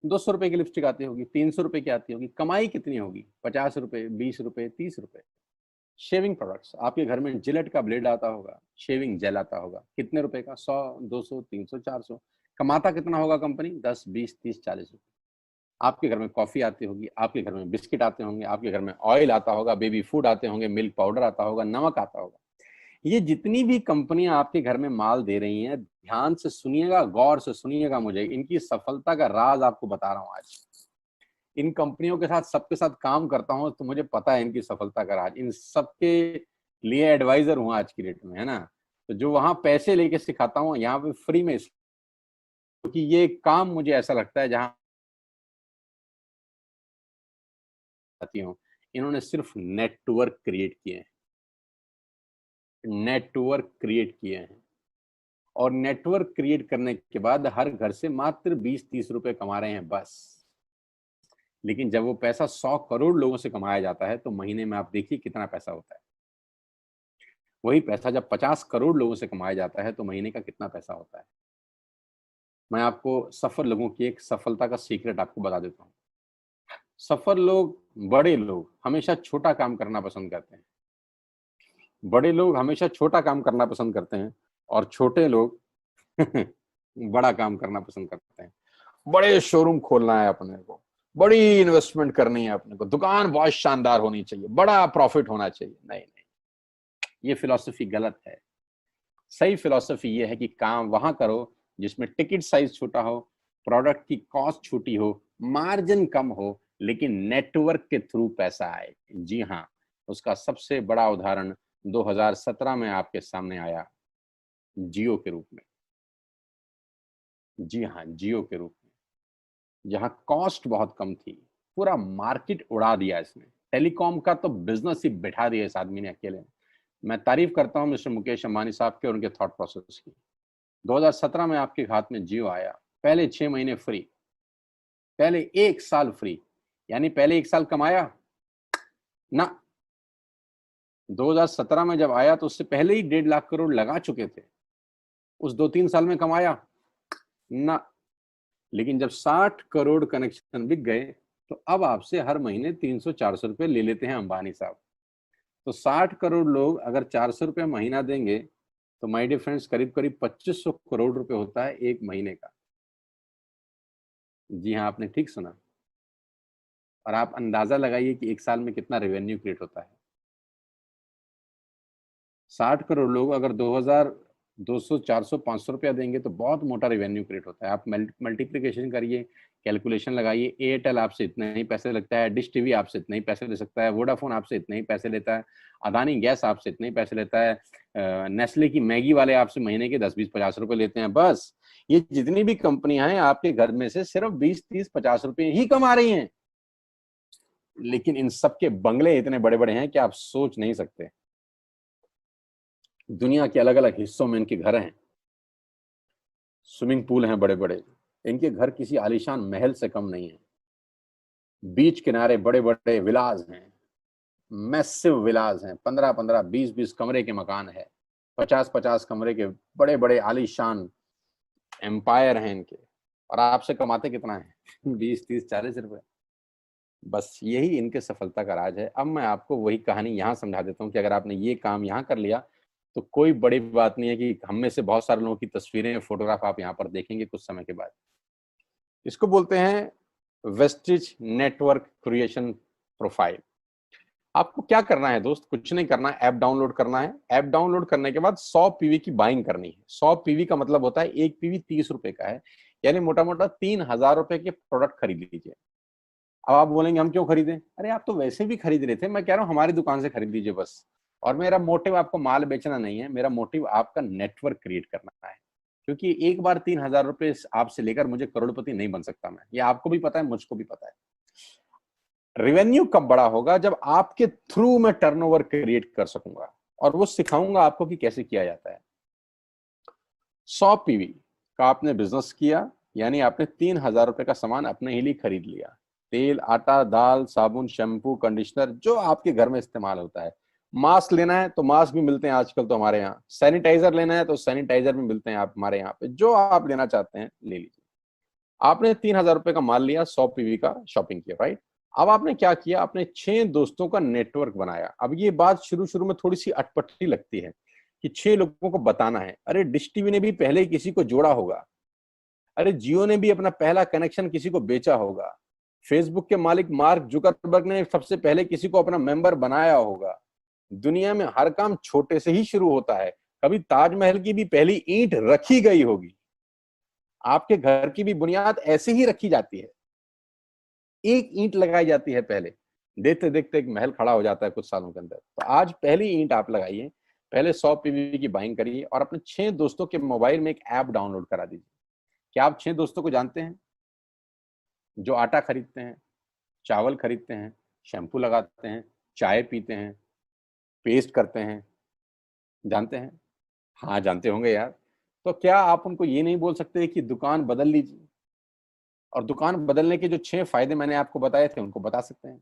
200 रुपए की लिपस्टिक आती होगी, 300 रुपए की आती होगी। कमाई कितनी होगी? 50 रुपए, 20 रुपए, 30 रुपए। Shaving products. आपके घर में जिलेट का ब्लेड आता होगा, शेविंग जेल आता होगा, कितने रुपए का? 100, 200, 300, 400। कमाता कितना होगा कंपनी? 10, 20, 30, 40 रुपए। आपके घर में कॉफी आती होगी, आपके घर में बिस्किट आते होंगे, आपके घर में ऑयल आता होगा, बेबी फूड आते होंगे, मिल्क पाउडर आता होगा, नमक आता होगा। ये जितनी भी कंपनियां आपके घर में माल दे रही हैं, ध्यान से सुनिएगा, गौर से सुनिएगा, मुझे इनकी सफलता का राज आपको बता रहा हूं आज। इन कंपनियों के साथ सबके साथ काम करता हूं, तो मुझे पता है इनकी सफलता का राज। इन सबके लिए एडवाइजर हूं आज की डेट में, है ना? तो जो वहां पैसे लेके सिखाता हूँ, यहाँ पे फ्री में, क्योंकि ये काम मुझे ऐसा लगता है जहां आती हूँ, इन्होंने सिर्फ नेटवर्क क्रिएट किए हैं, नेटवर्क क्रिएट किए हैं। और नेटवर्क क्रिएट करने के बाद हर घर से मात्र 20-30 रुपए कमा रहे हैं बस। लेकिन जब वो पैसा 100 करोड़ लोगों से कमाया जाता है, तो महीने में आप देखिए कितना पैसा होता है। वही पैसा जब 50 करोड़ लोगों से कमाया जाता है, तो महीने का कितना पैसा होता है? मैं आपको सफल लोगों की एक सफलता का सीक्रेट आपको बता देता हूँ। सफल लोग, बड़े लोग हमेशा छोटा काम करना पसंद करते हैं। बड़े लोग हमेशा छोटा काम करना पसंद करते हैं, और छोटे लोग बड़ा काम करना पसंद करते हैं। बड़े शोरूम खोलना है अपने को, बड़ी इन्वेस्टमेंट करनी है अपने को, दुकान बहुत शानदार होनी चाहिए, बड़ा प्रॉफिट होना चाहिए। नहीं नहीं, ये फिलॉसफी गलत है। सही फिलॉसफी ये है कि काम वहां करो जिसमें टिकट साइज छोटा हो, प्रोडक्ट की कॉस्ट छोटी हो, मार्जिन कम हो, लेकिन नेटवर्क के थ्रू पैसा आए। जी हाँ, उसका सबसे बड़ा उदाहरण 2017 में आपके सामने आया, जियो के रूप में। जी हाँ, जियो के रूप में, जहां कॉस्ट बहुत कम थी, पूरा मार्केट उड़ा दिया इसने। टेलीकॉम का तो बिजनेस ही बिठा दिया इस आदमी ने अकेले। मैं तारीफ करता हूं मिस्टर मुकेश अंबानी साहब के और उनके थॉट प्रोसेस की। 2017 में आपके हाथ में जियो आया, पहले 6 महीने फ्री, पहले 1 साल फ्री, यानी पहले 1 साल कमाया ना। 2017 में जब आया तो उससे पहले ही 1.5 लाख करोड़ लगा चुके थे, उस 2-3 साल में कमाया ना। लेकिन जब 60 करोड़ कनेक्शन बिक गए तो अब आपसे हर महीने 300-400 रुपए ले लेते हैं अंबानी साहब। तो 60 करोड़ लोग अगर 400 रुपए महीना देंगे तो माय डियर फ्रेंड्स करीब करीब 2500 करोड़ रुपए होता है एक महीने का। जी हाँ, आपने ठीक सुना। और आप अंदाजा लगाइए कि एक साल में कितना रेवेन्यू क्रिएट होता है। 60 करोड़ लोग अगर 2000 200 400 500 रुपया देंगे तो बहुत मोटा रेवेन्यू क्रिएट होता है। आप मल्टीप्लिकेशन करिए, कैलकुलेशन लगाइए। एयरटेल आपसे इतने ही पैसे लगता है, डिश टीवी आपसे इतने ही पैसे ले सकता है, वोडाफोन आपसे इतने ही पैसे लेता है, अदानी गैस आपसे इतने ही पैसे लेता है, नेस्ले की मैगी वाले आपसे महीने के 10-20-50 रुपए लेते हैं। बस ये जितनी भी कंपनियां हैं आपके घर में से सिर्फ 20-30-50 रुपए ही कमा रही हैं। लेकिन इन सबके बंगले इतने बड़े बड़े हैं कि आप सोच नहीं सकते। दुनिया के अलग अलग हिस्सों में इनके घर हैं, स्विमिंग पूल हैं बड़े बड़े। इनके घर किसी आलीशान महल से कम नहीं है। बीच किनारे बड़े बड़े विलाज हैं, मैसिव विलाज हैं, 15-15 20-20 कमरे के मकान है, 50-50 कमरे के बड़े बड़े आलीशान एम्पायर हैं इनके। और आपसे कमाते कितना है 20-30-40 रुपए। बस यही इनके सफलता का राज है। अब मैं आपको वही कहानी यहाँ समझा देता हूँ कि अगर आपने ये काम यहाँ कर लिया तो कोई बड़ी बात नहीं है कि हम में से बहुत सारे लोगों की तस्वीरें, फोटोग्राफ आप यहाँ पर देखेंगे कुछ समय के बाद। इसको बोलते हैं वेस्टिज नेटवर्क क्रिएशन प्रोफाइल। आपको क्या करना है दोस्त? कुछ नहीं करना है, ऐप डाउनलोड करना है। ऐप डाउनलोड करने के बाद 100 पीवी की बाइंग करनी है। 100 पीवी का मतलब होता है एक पीवी 30 रुपए का है, यानी मोटा मोटा 3000 रुपए के प्रोडक्ट खरीद लीजिए। अब आप बोलेंगे हम क्यों खरीदें? अरे आप तो वैसे भी खरीद रहे थे, मैं कह रहा हूँ हमारी दुकान से खरीद लीजिए बस। और मेरा मोटिव आपको माल बेचना नहीं है, मेरा मोटिव आपका नेटवर्क क्रिएट करना है। क्योंकि एक बार 3000 रुपए आपसे लेकर मुझे करोड़पति नहीं बन सकता मैं, ये आपको भी पता है, मुझको भी पता है। रेवेन्यू कब बड़ा होगा? जब आपके थ्रू मैं टर्नओवर क्रिएट कर सकूंगा, और वो सिखाऊंगा आपको कि कैसे किया जाता है। 100 पीवी का आपने बिजनेस किया, यानी आपने 3000 रुपए का सामान अपने ही लिए खरीद लिया। तेल, आटा, दाल, साबुन, शैम्पू, कंडीशनर, जो आपके घर में इस्तेमाल होता है। मास्क लेना है तो मास्क भी मिलते हैं आजकल तो हमारे यहाँ। सैनिटाइजर लेना है तो सैनिटाइजर भी मिलते हैं आप हमारे यहाँ पे। जो आप लेना चाहते हैं ले लीजिए। आपने 3000 रुपए का माल लिया, 100 पीवी का शॉपिंग किया, राइट? अब आपने क्या किया? आपने 6 दोस्तों का नेटवर्क बनाया। अब ये बात शुरू शुरू में थोड़ी सी अटपटी लगती है कि 6 लोगों को बताना है। अरे डिश टीवी ने भी पहले किसी को जोड़ा होगा, अरे जियो ने भी अपना पहला कनेक्शन किसी को बेचा होगा, फेसबुक के मालिक मार्क जुकरबर्ग ने सबसे पहले किसी को अपना मेंबर बनाया होगा। दुनिया में हर काम छोटे से ही शुरू होता है। कभी ताजमहल की भी पहली ईंट रखी गई होगी, आपके घर की भी बुनियाद ऐसे ही रखी जाती है। एक ईंट लगाई जाती है पहले, देखते देखते एक महल खड़ा हो जाता है कुछ सालों के अंदर। तो आज पहली ईंट आप लगाइए, पहले 100 पीवी की बाइंग करिए और अपने 6 दोस्तों के मोबाइल में एक ऐप डाउनलोड करा दीजिए। क्या आप 6 दोस्तों को जानते हैं जो आटा खरीदते हैं, चावल खरीदते हैं, शैम्पू लगाते हैं, चाय पीते हैं, पेस्ट करते हैं? जानते हैं? हाँ जानते होंगे यार। तो क्या आप उनको ये नहीं बोल सकते कि दुकान बदल लीजिए? और दुकान बदलने के जो 6 फायदे मैंने आपको बताए थे उनको बता सकते हैं।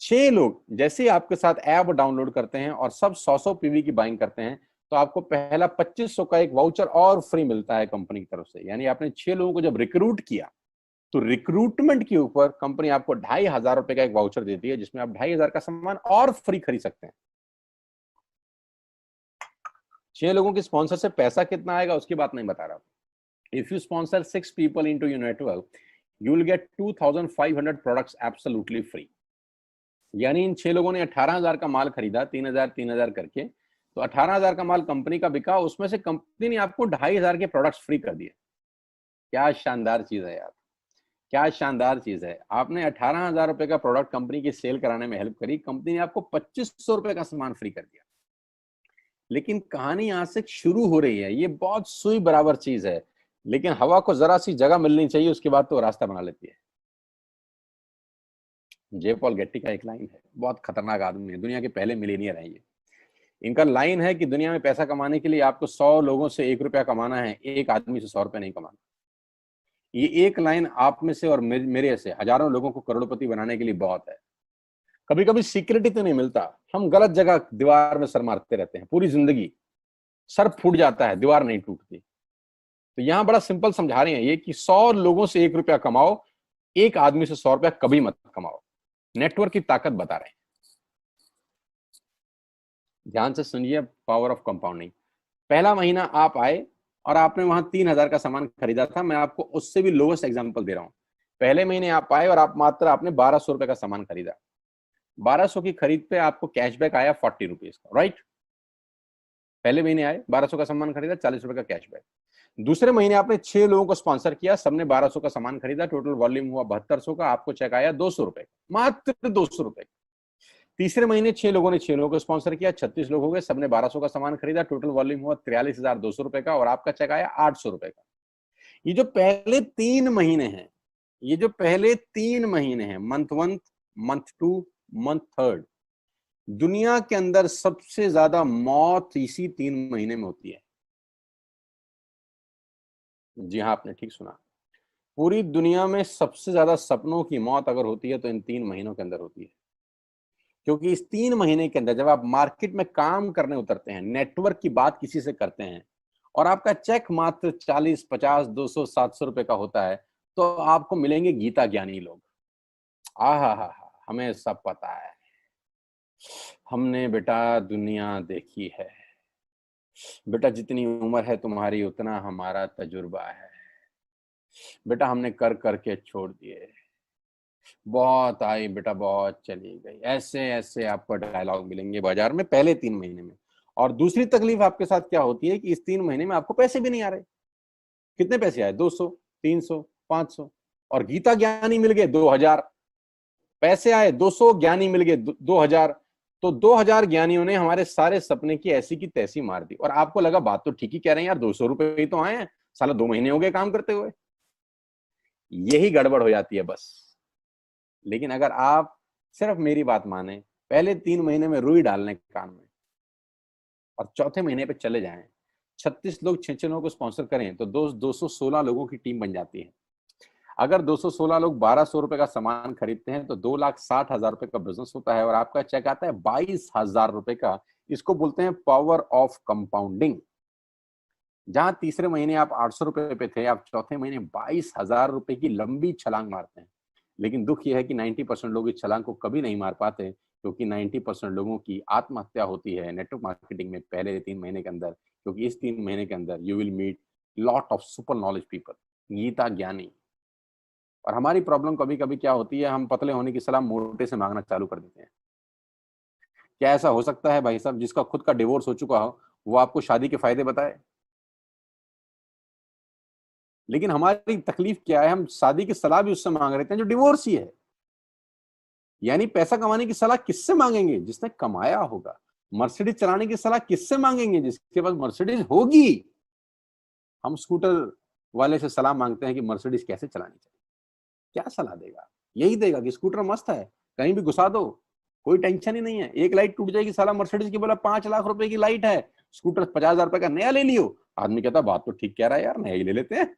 6 लोग जैसे ही आपके साथ ऐप डाउनलोड करते हैं और सब 100-100 पीवी की बाइंग करते हैं तो आपको पहला 2500 का एक वाउचर और फ्री मिलता है कंपनी की तरफ से। यानी आपने 6 लोगों को जब रिक्रूट किया तो रिक्रूटमेंट के ऊपर कंपनी आपको 2500 रुपए का एक वाउचर देती है, जिसमें आप 2500 का सामान और फ्री खरीद सकते हैं। 6 लोगों की स्पॉन्सर से पैसा कितना आएगा उसकी बात नहीं बता रहा। If you sponsor 6 people into your network, you will get 2500 products absolutely free. यानी इन 6 लोगों ने 18000 का माल खरीदा, 3000 करके, तो 18000 का माल कंपनी का बिका, उसमें से कंपनी ने आपको 2500 के प्रोडक्ट्स फ्री कर दिए। क्या शानदार चीज है यार, क्या शानदार चीज है। आपने 18000 रुपए का प्रोडक्ट कंपनी की सेल कराने में हेल्प करी, कंपनी ने आपको 2500 रुपए का सामान फ्री कर दिया। लेकिन कहानी यहां से शुरू हो रही है। ये बहुत सुई बराबर चीज है, लेकिन हवा को जरा सी जगह मिलनी चाहिए, उसके बाद तो रास्ता बना लेती है। जे पॉल गेट्टी का एक लाइन है, बहुत खतरनाक आदमी है, दुनिया के पहले मिलीनियर है ये। इनका लाइन है कि दुनिया में पैसा कमाने के लिए आपको 100 लोगों से 1 रुपया कमाना है, एक आदमी से 100 रुपया नहीं कमाना। ये एक लाइन आप में से और मेरे से हजारों लोगों को करोड़पति बनाने के लिए बहुत है। कभी कभी सिक्योरिटी तो नहीं मिलता, हम गलत जगह दीवार में सर मारते रहते हैं, पूरी जिंदगी सर फूट जाता है, दीवार नहीं टूटती। तो यहां बड़ा सिंपल समझा रहे हैं ये कि 100 लोगों से 1 रुपया कमाओ, एक आदमी से 100 रुपया कभी मत कमाओ। नेटवर्क की ताकत बता रहे हैं। ध्यान से सुनिए, पावर ऑफ कंपाउंडिंग। पहला महीना आप आए और आपने वहां 3,000 का सामान खरीदा था। मैं आपको उससे भी लोवेस्ट एग्जांपल दे रहा हूं। पहले महीने आप आए और आपने 1200 रुपए का सामान खरीदा। 1200 की खरीद पे आपको कैशबैक आया 40 रुपीज का, राइट। पहले महीने आए, 1200 का सामान खरीदा, 40 रुपए का कैशबैक। दूसरे महीने आपने 6 लोगों को स्पॉन्सर किया, सबने 1200 का सामान खरीदा, टोटल वॉल्यूम हुआ 7200 का, आपको चेक आया 200 रुपए, मात्र 200 रुपए। तीसरे महीने 6 लोगों ने 6 लोगों को स्पॉन्सर किया, 36 लोग हो गए, सबने 1200 का सामान खरीदा, टोटल वॉल्यूम हुआ 43,200 रुपए का, और आपका चेक आया 800 रुपए का। ये जो पहले 3 महीने हैं, ये जो पहले 3 महीने हैं, मंथ 1, मंथ 2, मंथ 3, दुनिया के अंदर सबसे ज्यादा मौत इसी 3 महीने में होती है। जी हाँ, आपने ठीक सुना। पूरी दुनिया में सबसे ज्यादा सपनों की मौत अगर होती है तो इन 3 महीनों के अंदर होती है। क्योंकि इस 3 महीने के अंदर जब आप मार्केट में काम करने उतरते हैं, नेटवर्क की बात किसी से करते हैं, और आपका चेक मात्र 40, 50, 200, 700 रुपए का होता है, तो आपको मिलेंगे गीता ज्ञानी लोग। आहा हा हा, हमें सब पता है, हमने बेटा दुनिया देखी है, बेटा जितनी उम्र है तुम्हारी उतना हमारा तजुर्बा है, बेटा हमने कर करके छोड़ दिए, बहुत आई बेटा बहुत चली गई। ऐसे ऐसे आपको डायलॉग मिलेंगे बाजार में पहले 3 महीने में। और दूसरी तकलीफ आपके साथ क्या होती है कि इस 3 महीने में आपको पैसे भी नहीं आ रहे। कितने पैसे आए? 200, 300, 500, और गीता ज्ञानी मिल गए 2000। पैसे आए 200, ज्ञानी मिल गए 2000। तो 2000 ज्ञानियों ने हमारे सारे सपने की ऐसी की तैसी मार दी। और आपको लगा बात तो ठीक ही कह रहे हैं यार, 200 रुपए ही तो आए हैं, साला 2 महीने हो गए काम करते हुए। यही गड़बड़ हो जाती है बस। लेकिन अगर आप सिर्फ मेरी बात माने, पहले 3 महीने में रुई डालने कान में, और चौथे महीने पे चले जाएं, 36 लोग 6 लोगों को स्पॉन्सर करें तो 216 लोगों की टीम बन जाती है। अगर 216 लोग 1200 रुपए का सामान खरीदते हैं तो 2,60,000 रुपए का बिजनेस होता है, और आपका चेक आता है 22,000 रुपए का। इसको बोलते हैं पावर ऑफ कंपाउंडिंग। जहां तीसरे महीने आप 800 रुपए पे थे, आप चौथे महीने 22,000 रुपए की लंबी छलांग मारते हैं। लेकिन दुख यह है कि 90% लोग इस छलांग को कभी नहीं मार पाते, क्योंकि 90% लोगों की आत्महत्या होती है नेटवर्क मार्केटिंग में पहले 3 महीने के अंदर। क्योंकि इस 3 महीने के अंदर you will meet lot of super knowledge people, Gita ज्ञानी। और हमारी प्रॉब्लम कभी कभी क्या होती है, हम पतले होने की सलाह मोटे से मांगना चालू कर देते हैं। क्या ऐसा हो सकता है भाई साहब, जिसका खुद का डिवोर्स हो चुका हो वो आपको शादी के फायदे बताए? लेकिन हमारी तकलीफ क्या है, हम शादी की सलाह भी उससे मांग रहे थे जो डिवोर्स ही है। यानी पैसा कमाने की सलाह किससे मांगेंगे? जिसने कमाया होगा। मर्सिडीज चलाने की सलाह किससे मांगेंगे? जिसके पास मर्सिडीज होगी। हम स्कूटर वाले से सलाह मांगते हैं कि मर्सिडीज कैसे चलानी चाहिए। क्या सलाह देगा? यही देगा कि स्कूटर मस्त है, कहीं भी घुसा दो, कोई टेंशन ही नहीं है। एक लाइट टूट जाएगी, साला मर्सिडीज की बोला 5 लाख रुपए की लाइट है, स्कूटर 50,000 रुपए का नया ले लियो। आदमी कहता बात तो ठीक कह रहा है यार, नया ही ले लेते हैं।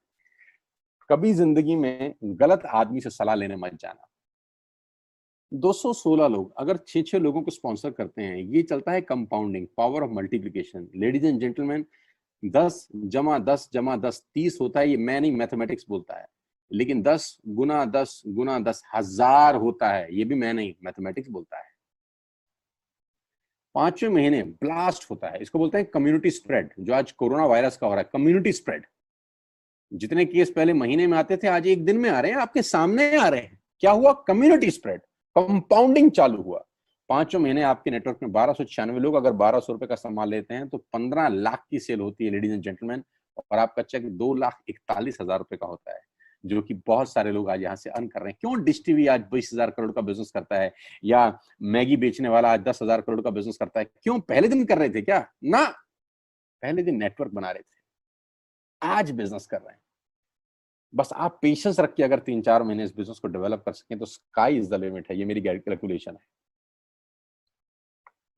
कभी जिंदगी में गलत आदमी से सलाह लेने मत जाना। 216 लोग अगर 6 लोगों को स्पॉन्सर करते हैं, ये चलता है compounding, power of multiplication. Ladies and gentleman, 10 जमा 10 जमा 10 30 होता है। ये मैं नहीं, मैथमेटिक्स बोलता है। लेकिन 10 गुना 10 गुना 10 1000 होता है। ये भी मैं नहीं, मैथमेटिक्स बोलता है। 5वें महीने ब्लास्ट होता है। इसको बोलते हैं कम्युनिटी स्प्रेड। जो आज कोरोना वायरस का हो रहा है, कम्युनिटी स्प्रेड। जितने केस पहले महीने में आते थे, आज एक दिन में आ रहे हैं, आपके सामने आ रहे हैं। क्या हुआ? कम्युनिटी स्प्रेड, कंपाउंडिंग चालू हुआ। 5वें महीने आपके नेटवर्क में 1296 लोग अगर 1200 रुपए का सामान लेते हैं तो 15 लाख की सेल होती है, लेडीज एंड जेंटलमैन। और आपका चेक 2,41,000 रुपए का होता है, जो कि बहुत सारे लोग आज यहाँ से अर्न कर रहे हैं। क्यों डिश टीवी आज 20,000 करोड़ का बिजनेस करता है, या मैगी बेचने वाला आज 10,000 करोड़ का बिजनेस करता है? क्यों? पहले दिन कर रहे थे क्या? ना, पहले दिन नेटवर्क बना रहे थे, आज बिजनेस कर रहे हैं। बस आप पेशेंस रख के अगर 3-4 महीने इस बिजनेस को डेवलप कर सकें तो स्काई इज द लिमिट है। ये मेरी कैलकुलेशन है।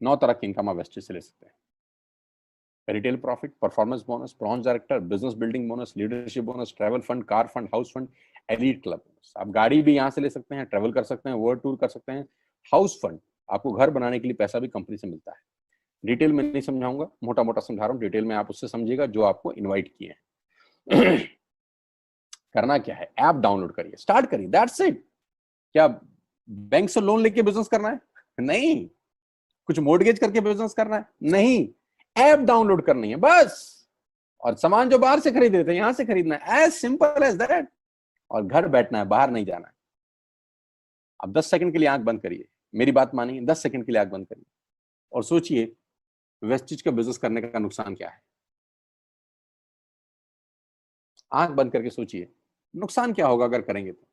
9 तरह की इनकम आप वेस्टेज से ले सकते हैं। Retail profit, performance bonus, bronze director, business building bonus, leadership bonus, travel fund, car fund, house fund, elite club bonus. आप गाड़ी भी यहाँ से ले सकते हैं, ट्रैवल कर सकते हैं, वर्ल्ड टूर कर सकते हैं। हाउस फंड, आपको घर बनाने के लिए पैसा भी कंपनी से मिलता है। डिटेल में नहीं समझाऊंगा, मोटा मोटा समझा रहा हूँ, डिटेल में आप उससे समझिएगा जो आपको इन्वाइट किए हैं। करना क्या है, ऐप डाउनलोड करिए, स्टार्ट करिए, दैट्स इट। क्या बैंक से लोन लेके बिजनेस करना है? नहीं। कुछ मोर्टगेज करके बिजनेस करना है? नहीं। ऐप डाउनलोड करनी है बस, और सामान जो बाहर से खरीद रहे थे यहां से खरीदना है, एज सिंपल एज दैट। और घर बैठना है, बाहर नहीं जाना है। अब 10 सेकंड के लिए आंख बंद करिए, मेरी बात मानिए, 10 सेकंड के लिए आंख बंद करिए और सोचिए वेस्टेज का बिजनेस करने का नुकसान क्या है। आंख बंद करके सोचिए नुकसान क्या होगा अगर करेंगे तो।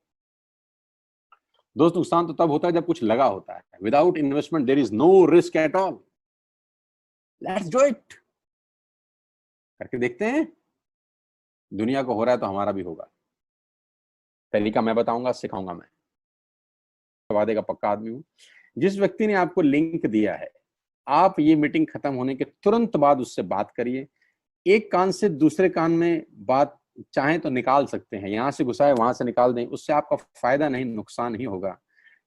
दोस्त, नुकसान तो तब होता है जब कुछ लगा होता है। Without investment there is no risk at all. Let's do it. करके देखते हैं, दुनिया को हो रहा है तो हमारा भी होगा। तरीका मैं बताऊंगा, सिखाऊंगा मैं, वादे का पक्का आदमी हूं। जिस व्यक्ति ने आपको लिंक दिया है, आप ये मीटिंग खत्म होने के तुरंत बाद उससे बात करिए। एक कान से दूसरे कान में बात चाहें तो निकाल सकते हैं, यहां से घुसाए वहां से निकाल दें, उससे आपका फायदा नहीं नुकसान ही होगा।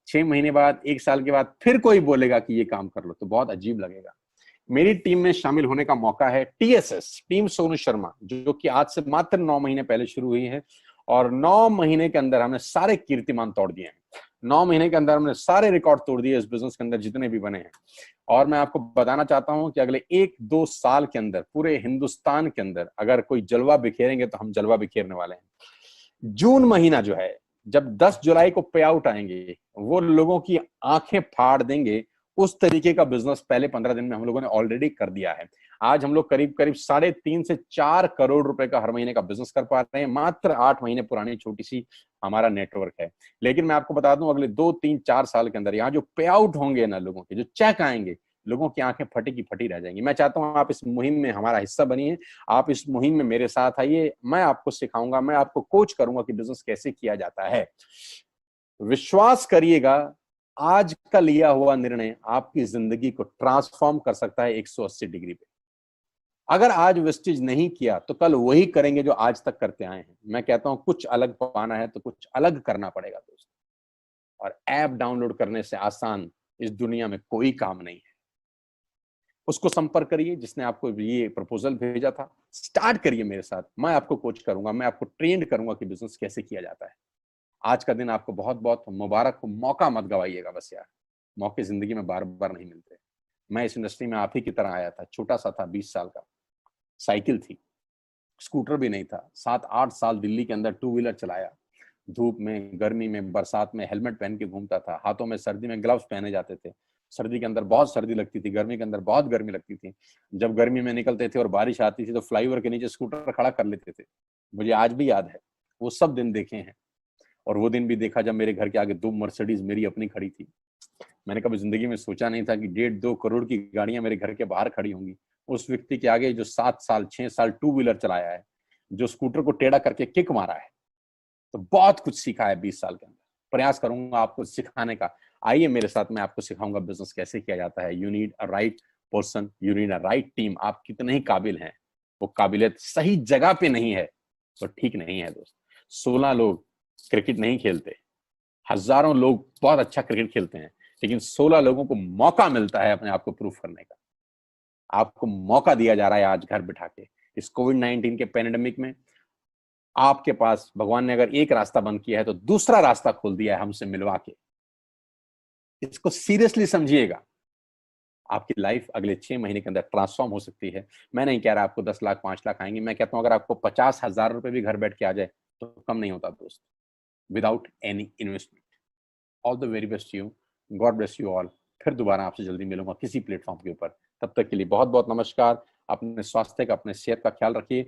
6 महीने बाद, 1 साल के बाद फिर कोई बोलेगा कि ये काम कर लो तो बहुत अजीब लगेगा। मेरी टीम में शामिल होने का मौका है टीएसएस, टीम सोनू शर्मा, जो कि आज से मात्र 9 महीने पहले शुरू हुई है। और 9 महीने के अंदर हमने सारे कीर्तिमान तोड़ दिए हैं। 9 महीने के अंदर हमने सारे रिकॉर्ड तोड़ दिए इस बिजनेस के अंदर जितने भी बने हैं। और मैं आपको बताना चाहता हूं कि अगले 1-2 साल के अंदर पूरे हिंदुस्तान के अंदर अगर कोई जलवा बिखेरेंगे तो हम जलवा बिखेरने वाले हैं। जून महीना जो है, जब 10 जुलाई को पे आउट आएंगे, वो लोगों की आंखें फाड़ देंगे। उस तरीके का बिजनेस पहले 15 दिन में हम लोगों ने ऑलरेडी कर दिया है। आज हम लोग करीब करीब 3.5 से 4 करोड़ रुपए का हर महीने का बिजनेस कर पा रहे हैं। मात्र 8 महीने पुरानी छोटी सी हमारा नेटवर्क है। लेकिन मैं आपको बता दूं, अगले 2-3-4 साल के अंदर यहाँ जो पे आउट होंगे ना, लोगों के जो चेक आएंगे, लोगों की आंखें फटी की फटी रह जाएंगी। मैं चाहता हूं आप इस मुहिम में हमारा हिस्सा बनिए, आप इस मुहिम में मेरे साथ आइए। मैं आपको सिखाऊंगा, मैं आपको कोच करूंगा कि बिजनेस कैसे किया जाता है। विश्वास करिएगा, आज का लिया हुआ निर्णय आपकी जिंदगी को ट्रांसफॉर्म कर सकता है 180 डिग्री पे। अगर आज वेस्टेज नहीं किया तो कल वही करेंगे जो आज तक करते आए हैं। मैं कहता हूं कुछ अलग पाना है तो कुछ अलग करना पड़ेगा दोस्त। और ऐप डाउनलोड करने से आसान इस दुनिया में कोई काम नहीं है। उसको संपर्क करिए जिसने आपको ये प्रपोजल भेजा था, स्टार्ट करिए मेरे साथ। मैं आपको कोच करूंगा, मैं आपको ट्रेंड करूंगा कि बिजनेस कैसे किया जाता है। आज का दिन आपको बहुत बहुत मुबारक हो। मौका मत गवाइएगा बस यार, मौके जिंदगी में बार बार नहीं मिलते। मैं इस इंडस्ट्री में आप ही की तरह आया था, छोटा सा था, 20 साल का, साइकिल थी, स्कूटर भी नहीं था। 7-8 साल दिल्ली के अंदर टू व्हीलर चलाया, धूप में, गर्मी में, बरसात में हेलमेट पहन के घूमता था। हाथों में सर्दी में ग्लव्स पहने जाते थे। सर्दी के अंदर बहुत सर्दी लगती थी, गर्मी के अंदर बहुत गर्मी लगती थी। जब गर्मी में निकलते थे और बारिश आती थी तो फ्लाईओवर के नीचे स्कूटर खड़ा कर लेते थे। मुझे आज भी याद है, वो सब दिन देखे हैं। और वो दिन भी देखा जब मेरे घर के आगे 2 मर्सिडीज मेरी अपनी खड़ी थी। मैंने कभी जिंदगी में सोचा नहीं था कि 1.5-2 करोड़ की गाड़ियां मेरे घर के बाहर खड़ी होंगी। उस व्यक्ति के आगे जो 7 साल 6 साल टू व्हीलर चलाया है, जो स्कूटर को टेढ़ा करके किक मारा है, तो बहुत कुछ सीखा है 20 साल के अंदर। प्रयास करूंगा आपको सिखाने का। आइए मेरे साथ, मैं आपको सिखाऊंगा बिजनेस कैसे किया जाता है। You need a right person, you need a right team. आप कितने ही काबिल हैं, वो काबिलियत सही जगह पे नहीं है तो ठीक नहीं है दोस्त। 16 लोग क्रिकेट नहीं खेलते, हजारों लोग बहुत अच्छा क्रिकेट खेलते हैं, लेकिन 16 लोगों को मौका मिलता है अपने आप को प्रूफ करने का। आपको मौका दिया जा रहा है आज घर बिठा के। इस कोविड-19 के पैंडेमिक में आपके पास भगवान ने अगर एक रास्ता बंद किया है तो दूसरा रास्ता खोल दिया है हमसे मिलवा के। इसको सीरियसली समझिएगा। आपकी लाइफ अगले 6 महीने के अंदर ट्रांसफॉर्म हो सकती है। मैं नहीं कह रहा आपको 10 लाख 5 लाख आएंगे, मैं कहता हूं अगर आपको 50,000 रुपए भी घर बैठ के आ जाए तो कम नहीं होता दोस्त, without any investment. All the very best you, God bless you all. फिर दोबारा आपसे जल्दी मिलूंगा किसी प्लेटफॉर्म के ऊपर। तब तक के लिए बहुत बहुत नमस्कार। अपने स्वास्थ्य का, अपने सेहत का ख्याल रखिए।